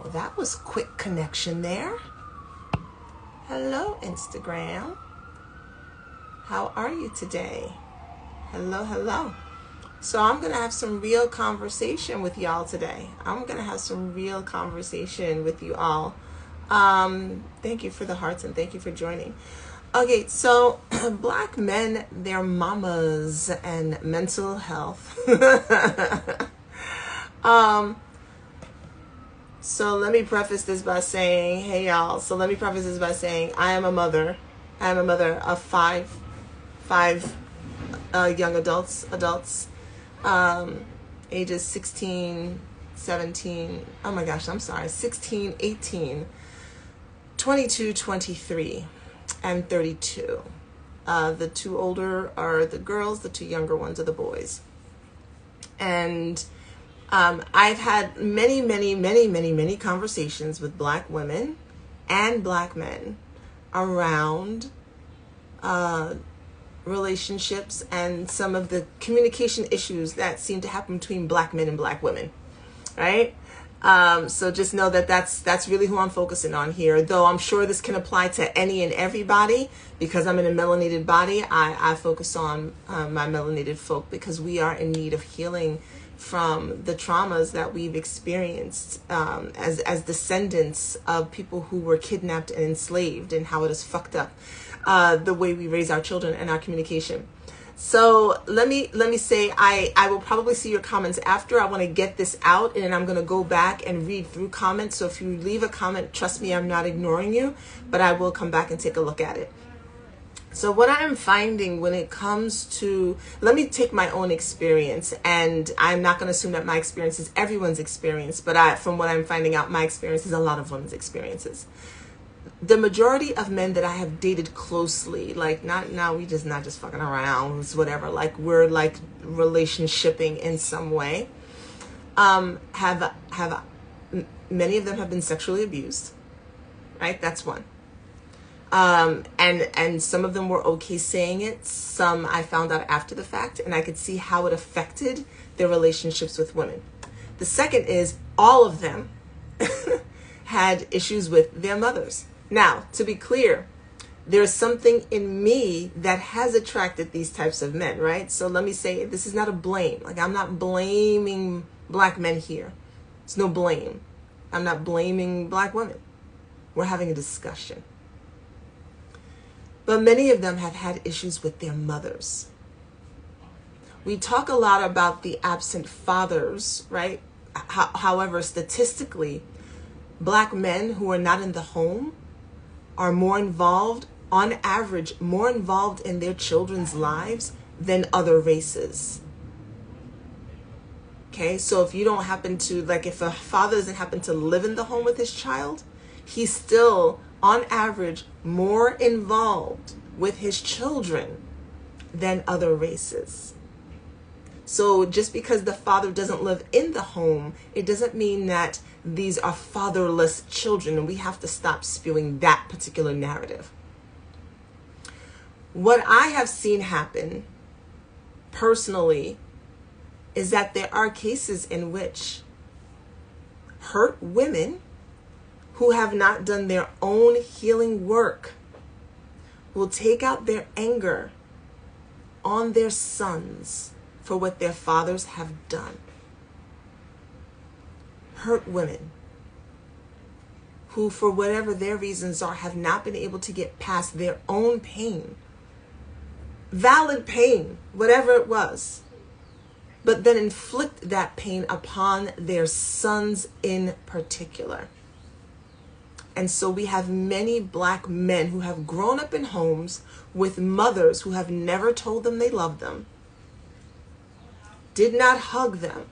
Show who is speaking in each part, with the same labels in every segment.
Speaker 1: Well, that was quick connection there. Hello, Instagram. How are you today? Hello, hello. So I'm going to have some real conversation with y'all today. I'm going to have some real conversation with you all. Thank you for the hearts and thank you for joining. Okay, so Black men, their mamas, and mental health. So let me preface this by saying, hey y'all. So let me preface this by saying, I am a mother. I am a mother of five young adults, ages 16, 17. Oh my gosh, I'm sorry, 16, 18, 22, 23, and 32. The two older are the girls, the two younger ones are the boys. And I've had many conversations with Black women and Black men around relationships and some of the communication issues that seem to happen between Black men and Black women, right? So just know that that's really who I'm focusing on here, though I'm sure this can apply to any and everybody. Because I'm in a melanated body, I focus on my melanated folk because we are in need of healing from the traumas that we've experienced as descendants of people who were kidnapped and enslaved, and how it has fucked up the way we raise our children and our communication. So let me say I will probably see your comments after. I want to get this out, and then I'm going to go back and read through comments. So if you leave a comment, trust me, I'm not ignoring you, but I will come back and take a look at it. So what I'm finding when it comes to, let me take my own experience, and I'm not going to assume that my experience is everyone's experience, but from what I'm finding out, my experience is a lot of women's experiences. The majority of men that I have dated closely, like we just not just fucking around, whatever, like we're like relationshiping in some way, have many of them have been sexually abused, right? That's one. And some of them were okay saying it. Some I found out after the fact, and I could see how it affected their relationships with women. The second is all of them had issues with their mothers. Now, to be clear, there's something in me that has attracted these types of men, right? So let me say, this is not a blame. Like, I'm not blaming Black men here. It's no blame. I'm not blaming Black women. We're having a discussion. But many of them have had issues with their mothers. We talk a lot about the absent fathers, right? However, statistically, Black men who are not in the home are more involved, on average, more involved in their children's lives than other races. Okay, so if you don't happen to, like, if a father doesn't happen to live in the home with his child, he's still, on average, more involved with his children than other races. So just because the father doesn't live in the home, it doesn't mean that these are fatherless children, and we have to stop spewing that particular narrative. What I have seen happen personally is that there are cases in which hurt women who have not done their own healing work will take out their anger on their sons for what their fathers have done. Hurt women who, for whatever their reasons are, have not been able to get past their own pain. Valid pain, whatever it was. But then inflict that pain upon their sons in particular. And so we have many Black men who have grown up in homes with mothers who have never told them they loved them, did not hug them,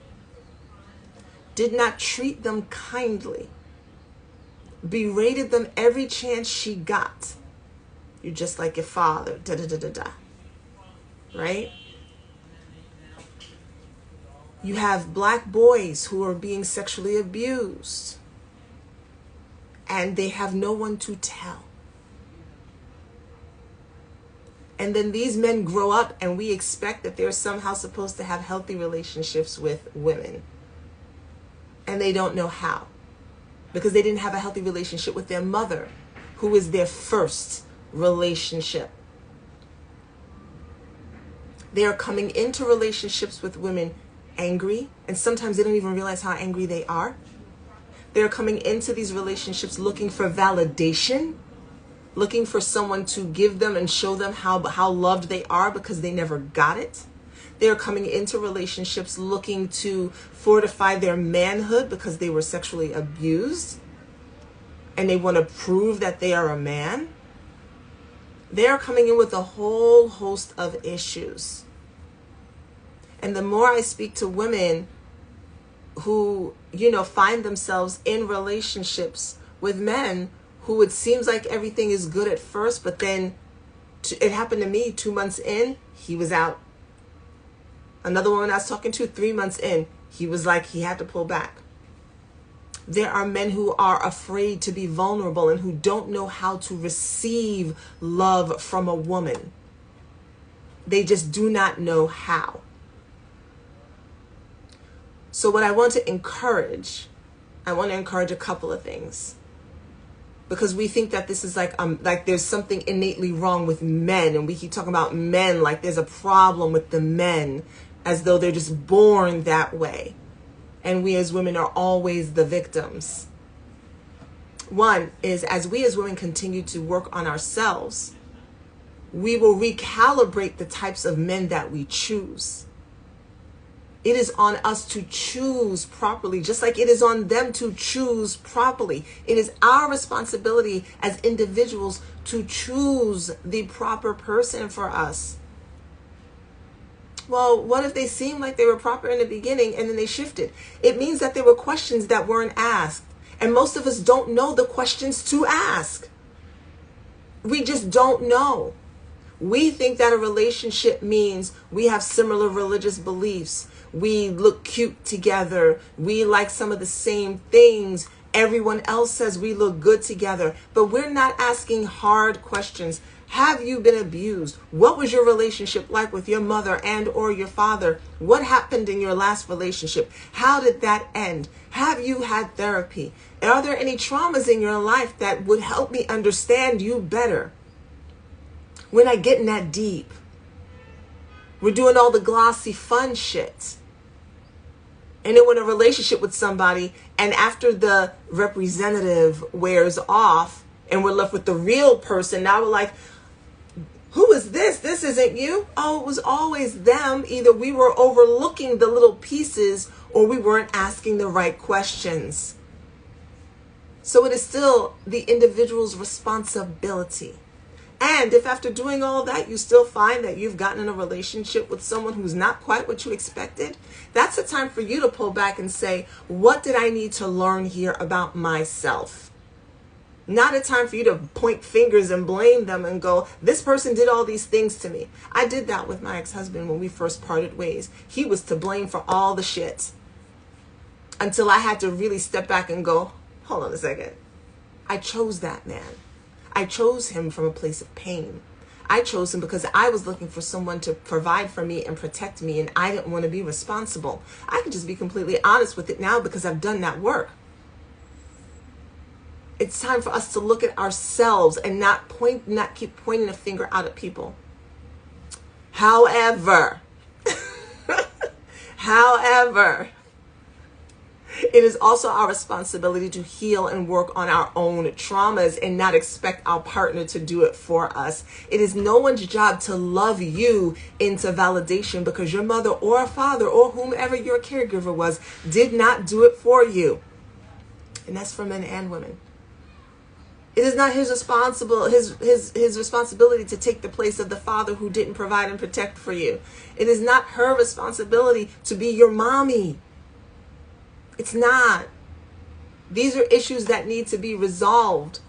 Speaker 1: did not treat them kindly, berated them every chance she got. You're just like your father, right? You have Black boys who are being sexually abused, and they have no one to tell. And then these men grow up, and we expect that they're somehow supposed to have healthy relationships with women. And they don't know how. because they didn't have a healthy relationship with their mother, who is their first relationship. They are coming into relationships with women angry, and sometimes they don't even realize how angry they are. They're coming into these relationships looking for validation, looking for someone to give them and show them how loved they are because they never got it. They're coming into relationships looking to fortify their manhood because they were sexually abused, and they want to prove that they are a man. They're coming in with a whole host of issues. And the more I speak to women who, find themselves in relationships with men who it seems like everything is good at first, but then it happened to me 2 months in, he was out. Another woman I was talking to 3 months in, he was like, he had to pull back. There are men who are afraid to be vulnerable and who don't know how to receive love from a woman. They just do not know how. So what I want to encourage a couple of things. Because we think that this is like there's something innately wrong with men, and we keep talking about men like there's a problem with the men, as though they're just born that way. And we as women are always the victims. One is, as we as women continue to work on ourselves, we will recalibrate the types of men that we choose. It is on us to choose properly, just like it is on them to choose properly. It is our responsibility as individuals to choose the proper person for us. Well, what if they seemed like they were proper in the beginning and then they shifted? It means that there were questions that weren't asked. And most of us don't know the questions to ask. We just don't know. We think that a relationship means we have similar religious beliefs. We look cute together. We like some of the same things. Everyone else says we look good together. But we're not asking hard questions. Have you been abused? What was your relationship like with your mother and or your father? What happened in your last relationship? How did that end? Have you had therapy? Are there any traumas in your life that would help me understand you better? We're not getting that deep. We're doing all the glossy fun shit. And then when a relationship with somebody, and after the representative wears off and we're left with the real person, now we're like, who is this? This isn't you. Oh, it was always them. Either we were overlooking the little pieces or we weren't asking the right questions. So it is still the individual's responsibility. And if after doing all that, you still find that you've gotten in a relationship with someone who's not quite what you expected, that's the time for you to pull back and say, what did I need to learn here about myself? Not a time for you to point fingers and blame them and go, this person did all these things to me. I did that with my ex-husband when we first parted ways. He was to blame for all the shit. Until I had to really step back and go, hold on a second. I chose that man. I chose him from a place of pain. I chose him because I was looking for someone to provide for me and protect me, and I didn't want to be responsible. I can just be completely honest with it now because I've done that work. It's time for us to look at ourselves and not keep pointing a finger out at people. However, it is also our responsibility to heal and work on our own traumas and not expect our partner to do it for us. It is no one's job to love you into validation because your mother or father or whomever your caregiver was did not do it for you. And that's for men and women. It is not his responsibility to take the place of the father who didn't provide and protect for you. It is not her responsibility to be your mommy. It's not. These are issues that need to be resolved,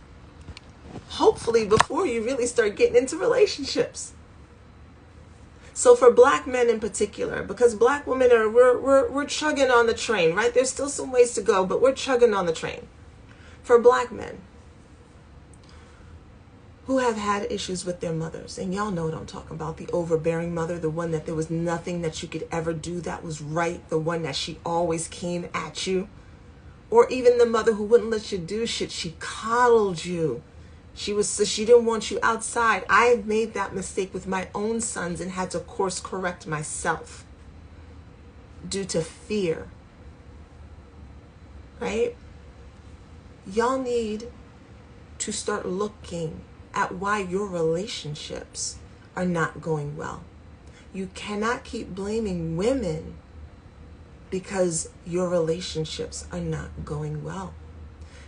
Speaker 1: hopefully before you really start getting into relationships. So for black men in particular, because black women we're chugging on the train, right? There's still some ways to go, but we're chugging on the train. For black men who have had issues with their mothers, and y'all know what I'm talking about, the overbearing mother, the one that there was nothing that you could ever do that was right, the one that she always came at you, Or even the mother who wouldn't let you do shit. She coddled you. She didn't want you outside. I made that mistake with my own sons and had to course correct myself due to fear. Right? Y'all need to start looking at why your relationships are not going well. You cannot keep blaming women because your relationships are not going well.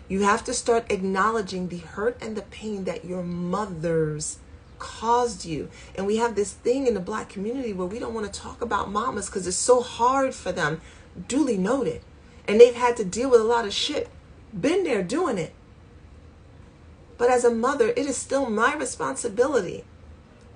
Speaker 1: You have to start acknowledging the hurt and the pain that your mothers caused you. And we have this thing in the Black community where we don't want to talk about mamas because it's so hard for them. Duly noted. And they've had to deal with a lot of shit. Been there doing it. But as a mother, it is still my responsibility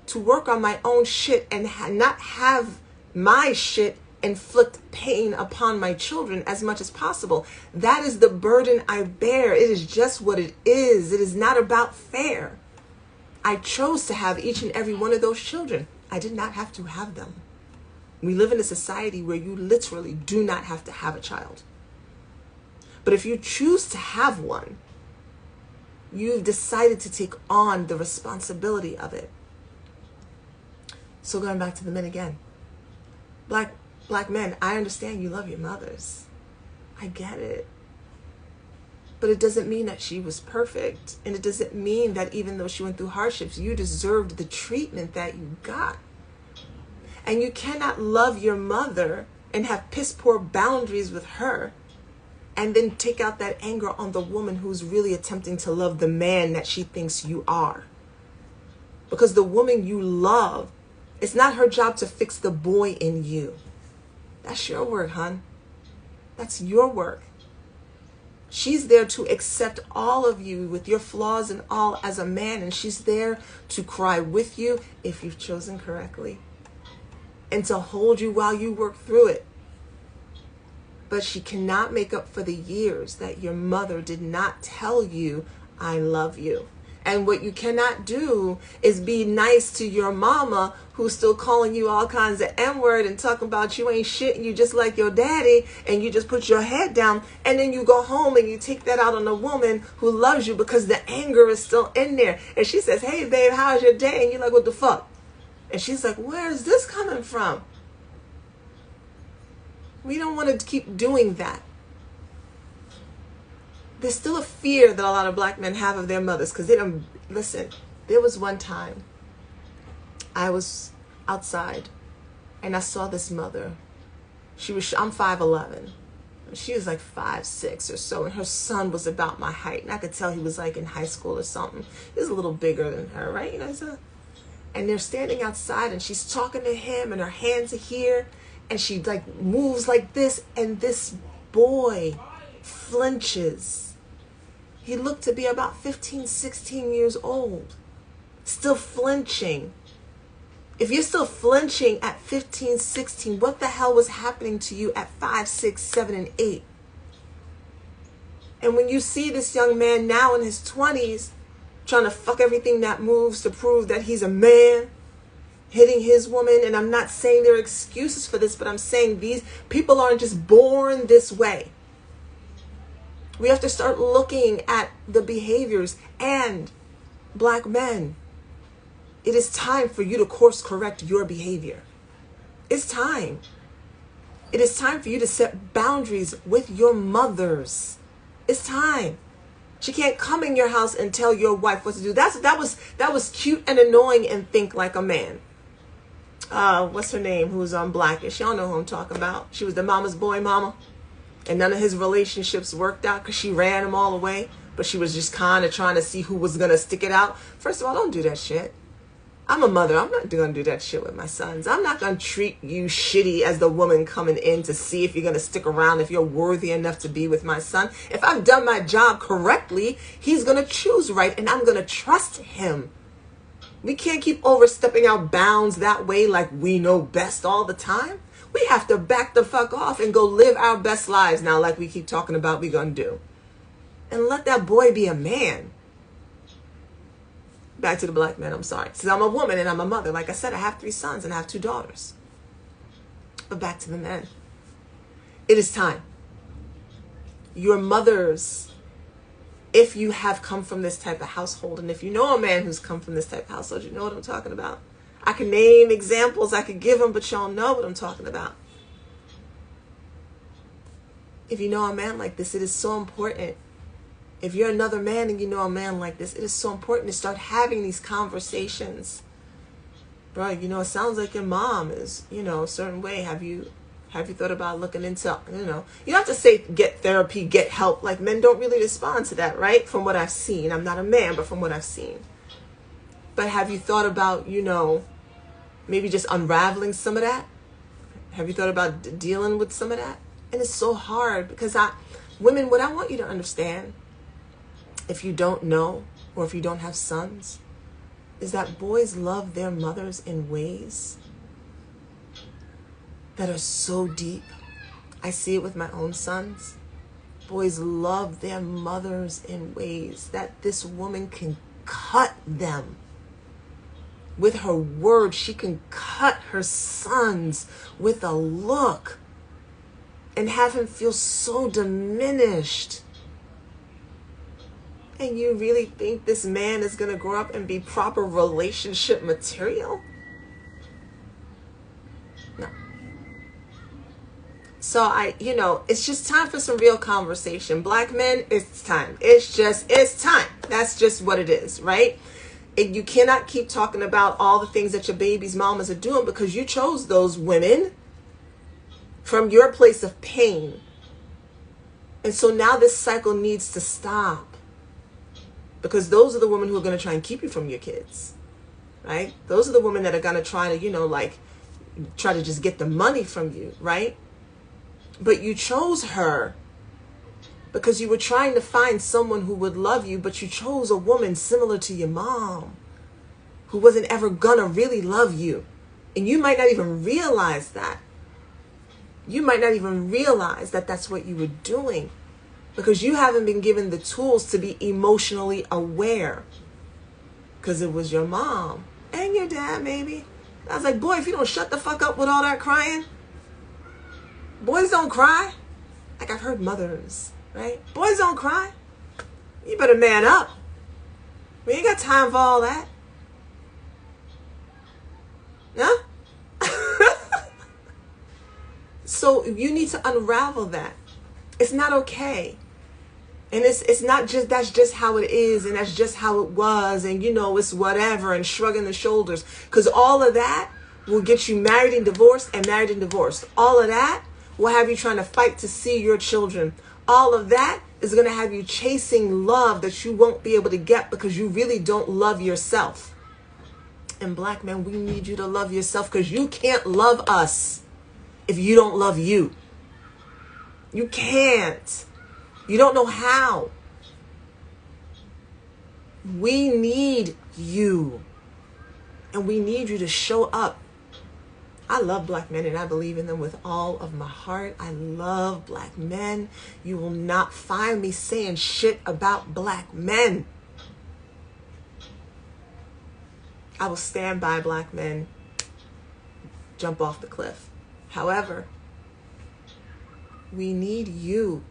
Speaker 1: to work on my own shit and not have my shit inflict pain upon my children as much as possible. That is the burden I bear. It is just what it is. It is not about fair. I chose to have each and every one of those children. I did not have to have them. We live in a society where you literally do not have to have a child. But if you choose to have one, you've decided to take on the responsibility of it. So going back to the men again. Black men, I understand you love your mothers. I get it. But it doesn't mean that she was perfect. And it doesn't mean that even though she went through hardships, you deserved the treatment that you got. And you cannot love your mother and have piss poor boundaries with her and then take out that anger on the woman who's really attempting to love the man that she thinks you are. Because the woman you love, it's not her job to fix the boy in you. That's your work, hon. That's your work. She's there to accept all of you with your flaws and all as a man, and she's there to cry with you if you've chosen correctly and to hold you while you work through it. But she cannot make up for the years that your mother did not tell you, I love you. And what you cannot do is be nice to your mama who's still calling you all kinds of N-word and talking about you ain't shit and you just like your daddy and you just put your head down and then you go home and you take that out on a woman who loves you because the anger is still in there. And she says, hey, babe, how's your day? And you're like, what the fuck? And she's like, where is this coming from? We don't want to keep doing that. There's still a fear that a lot of black men have of their mothers because they don't listen. There was one time I was outside and I saw this mother. I'm 5'11". She was like 5'6" or so, and her son was about my height, and I could tell he was like in high school or something. He was a little bigger than her, right? You know, and they're standing outside, and she's talking to him, and her hands are here, and she like moves like this, and this boy flinches. He looked to be about 15, 16 years old, still flinching. If you're still flinching at 15, 16, what the hell was happening to you at 5, 6, 7, and 8? And when you see this young man now in his 20s trying to fuck everything that moves to prove that he's a man, hitting his woman, and I'm not saying there are excuses for this, but I'm saying these people aren't just born this way. We have to start looking at the behaviors. And black men, it is time for you to course correct your behavior. It's time. It is time for you to set boundaries with your mothers. It's time. She can't come in your house and tell your wife what to do. That was cute and annoying and think like a man. What's her name? Who's on Blackish? Y'all know who I'm talking about. She was the mama's boy mama. And none of his relationships worked out because she ran them all away. But she was just kind of trying to see who was going to stick it out. First of all, don't do that shit. I'm a mother. I'm not going to do that shit with my sons. I'm not going to treat you shitty as the woman coming in to see if you're going to stick around, if you're worthy enough to be with my son. If I've done my job correctly, he's going to choose right, and I'm going to trust him. We can't keep overstepping our bounds that way like we know best all the time. We have to back the fuck off and go live our best lives now like we keep talking about we gonna do. And let that boy be a man. Back to the black man, I'm sorry. Because I'm a woman and I'm a mother. Like I said, I have 3 sons and I have 2 daughters. But back to the men. It is time. your mothers, if you have come from this type of household, and if you know a man who's come from this type of household, you know what I'm talking about. I can name examples, I could give them, but y'all know what I'm talking about. If you know a man like this, it is so important. If you're another man and you know a man like this, it is so important to start having these conversations. Bro, you know, it sounds like your mom is, you know, a certain way. Have you thought about looking into, you know, you don't have to say get therapy, get help. Like, men don't really respond to that, right? From what I've seen. I'm not a man, but from what I've seen. But have you thought about, you know, maybe just unraveling some of that? Have you thought about dealing with some of that? And it's so hard because women, what I want you to understand, if you don't know, or if you don't have sons, is that boys love their mothers in ways that are so deep. I see it with my own sons. Boys love their mothers in ways that this woman can cut them. With her words, she can cut her sons with a look and have him feel so diminished. And you really think this man is going to grow up and be proper relationship material? No. So you know, it's just time for some real conversation. Black men, it's time. It's time. That's just what it is, right? You cannot keep talking about all the things that your baby's mamas are doing because you chose those women from your place of pain. And so now this cycle needs to stop. Because those are the women who are going to try and keep you from your kids, right? Those are the women that are going to try to, you know, like, try to just get the money from you, right? But you chose her because you were trying to find someone who would love you, but you chose a woman similar to your mom who wasn't ever going to really love you. And you might not even realize that. You might not even realize that that's what you were doing. Because you haven't been given the tools to be emotionally aware. Because it was your mom and your dad, maybe. I was like, boy, if you don't shut the fuck up with all that crying. Boys don't cry. Like, I've heard mothers, right? Boys don't cry. You better man up. We ain't got time for all that. Huh? So you need to unravel that. It's not okay. And it's not just, that's just how it is, and that's just how it was, and you know, it's whatever, and shrugging the shoulders. Because all of that will get you married and divorced and married and divorced. All of that will have you trying to fight to see your children. All of that is going to have you chasing love that you won't be able to get because you really don't love yourself. And black men, we need you to love yourself because you can't love us if you don't love you. You can't. You don't know how. We need you. And we need you to show up. I love black men and I believe in them with all of my heart. I love black men. You will not find me saying shit about black men. I will stand by black men. Jump off the cliff. However, we need you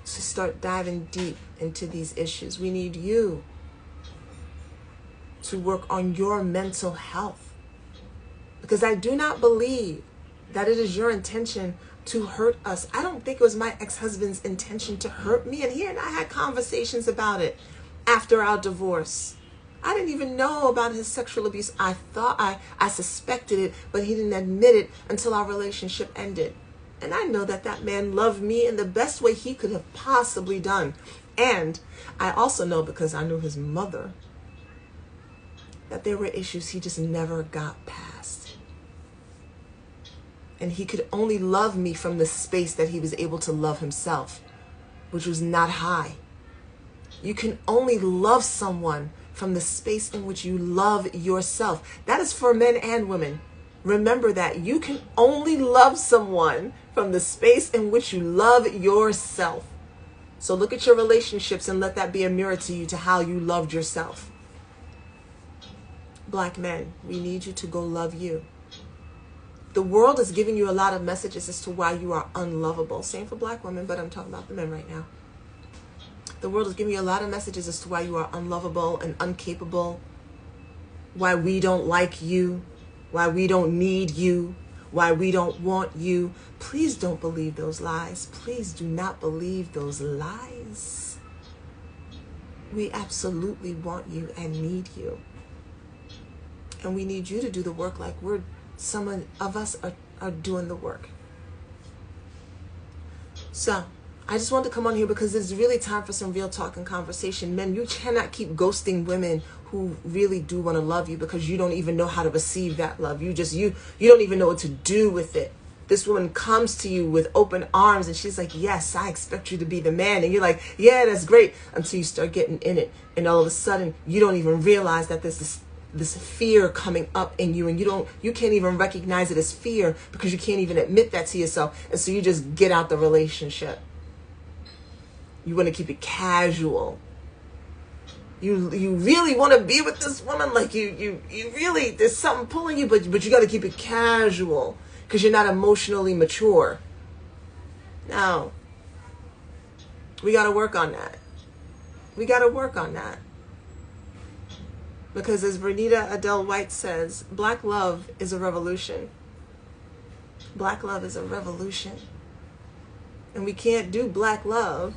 Speaker 1: to start diving deep into these issues. We need you to work on your mental health. Because I do not believe that it is your intention to hurt us. I don't think it was my ex-husband's intention to hurt me. And he and I had conversations about it after our divorce. I didn't even know about his sexual abuse. I thought I suspected it, but he didn't admit it until our relationship ended. And I know that that man loved me in the best way he could have possibly done. And I also know, because I knew his mother, that there were issues he just never got past. And he could only love me from the space that he was able to love himself, which was not high. You can only love someone from the space in which you love yourself. That is for men and women. Remember that. You can only love someone from the space in which you love yourself. So look at your relationships and let that be a mirror to you to how you loved yourself. Black men, we need you to go love you. The world is giving you a lot of messages as to why you are unlovable. Same for black women, but I'm talking about the men right now. The world is giving you a lot of messages as to why you are unlovable and incapable, why we don't like you, why we don't need you, why we don't want you. Please don't believe those lies. Please do not believe those lies. We absolutely want you and need you. And we need you to do the work like some of us are doing the work. So I just wanted to come on here because it's really time for some real talk and conversation. Men, you cannot keep ghosting women who really do want to love you because you don't even know how to receive that love. You don't even know what to do with it. This woman comes to you with open arms and she's like, yes, I expect you to be the man. And you're like, yeah, that's great, until you start getting in it. And all of a sudden, you don't even realize that there's this fear coming up in you, and you can't even recognize it as fear because you can't even admit that to yourself. And so you just get out the relationship. You want to keep it casual. You really want to be with this woman, like you really, there's something pulling you, but you got to keep it casual because you're not emotionally mature. Now, we got to work on that. We got to work on that. Because as Bernita Adele White says, black love is a revolution. Black love is a revolution. And we can't do black love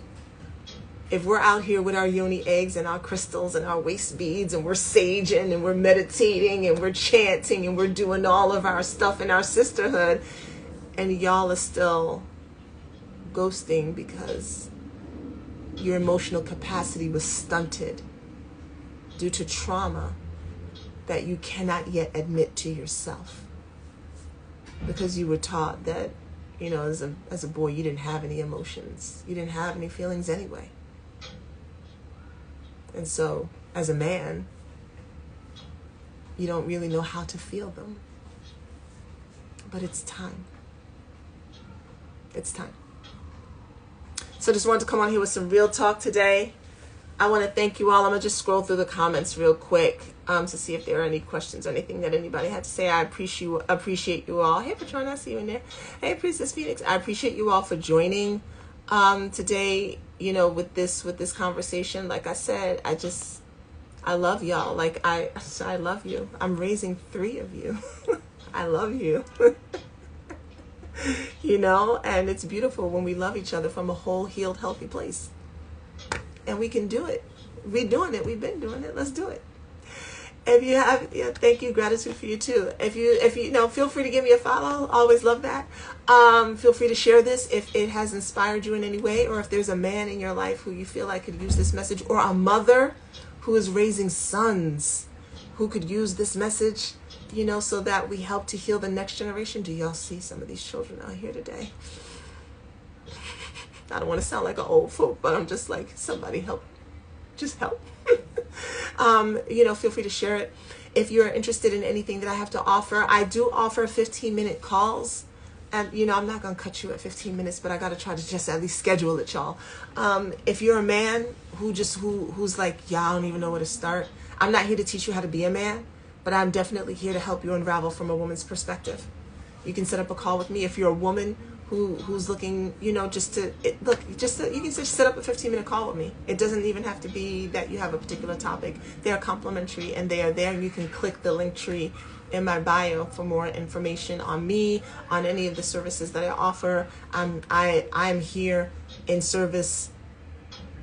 Speaker 1: if we're out here with our yoni eggs and our crystals and our waist beads and we're saging and we're meditating and we're chanting and we're doing all of our stuff in our sisterhood, and y'all are still ghosting because your emotional capacity was stunted due to trauma that you cannot yet admit to yourself, because you were taught that, as a boy, you didn't have any emotions. You didn't have any feelings anyway. And so, as a man, you don't really know how to feel them. But it's time. It's time. So just wanted to come on here with some real talk today. I want to thank you all. I'm going to just scroll through the comments real quick to see if there are any questions or anything that anybody had to say. I appreciate you all. Hey, Patron, I see you in there. Hey, Princess Phoenix. I appreciate you all for joining today, with this conversation. Like I said, I love y'all. Like I love you. I'm raising 3 of you. I love you. And it's beautiful when we love each other from a whole, healed, healthy place. And we can do it. We're doing it. We've been doing it. Let's do it. If you have, thank you. Gratitude for you too. If you feel free to give me a follow. Always love that. Feel free to share this if it has inspired you in any way, or if there's a man in your life who you feel like could use this message, or a mother who is raising sons who could use this message, so that we help to heal the next generation. Do y'all see some of these children out here today? I don't want to sound like an old folk, but I'm just like, somebody help. Just help. Feel free to share it. If you're interested in anything that I have to offer, I do offer 15-minute calls. And, I'm not going to cut you at 15 minutes, but I got to try to just at least schedule it, y'all. If you're a man who's like, I don't even know where to start. I'm not here to teach you how to be a man, but I'm definitely here to help you unravel from a woman's perspective. You can set up a call with me. If you're a woman who's looking, you can just set up a 15-minute call with me. It doesn't even have to be that you have a particular topic. They are complimentary, and they are there. You can click the link tree in my bio for more information on me, on any of the services that I offer. I'm here in service.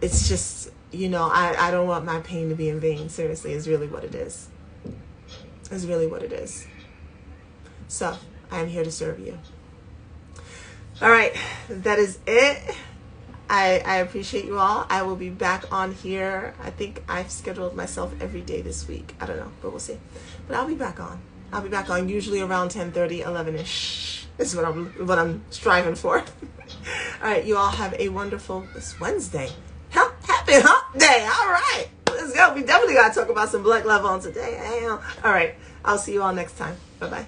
Speaker 1: It's just, I don't want my pain to be in vain. Seriously, is really what it is. Is really what it is. So I'm here to serve you. All right, that is it. I appreciate you all. I will be back on here. I think I've scheduled myself every day this week. I don't know, but we'll see. But I'll be back on. I'll be back on usually around 10:30, 11-ish. This is what I'm striving for. All right, you all have a wonderful, it's Wednesday. Happy hump day. All right, let's go. We definitely got to talk about some black love on today. All right, I'll see you all next time. Bye-bye.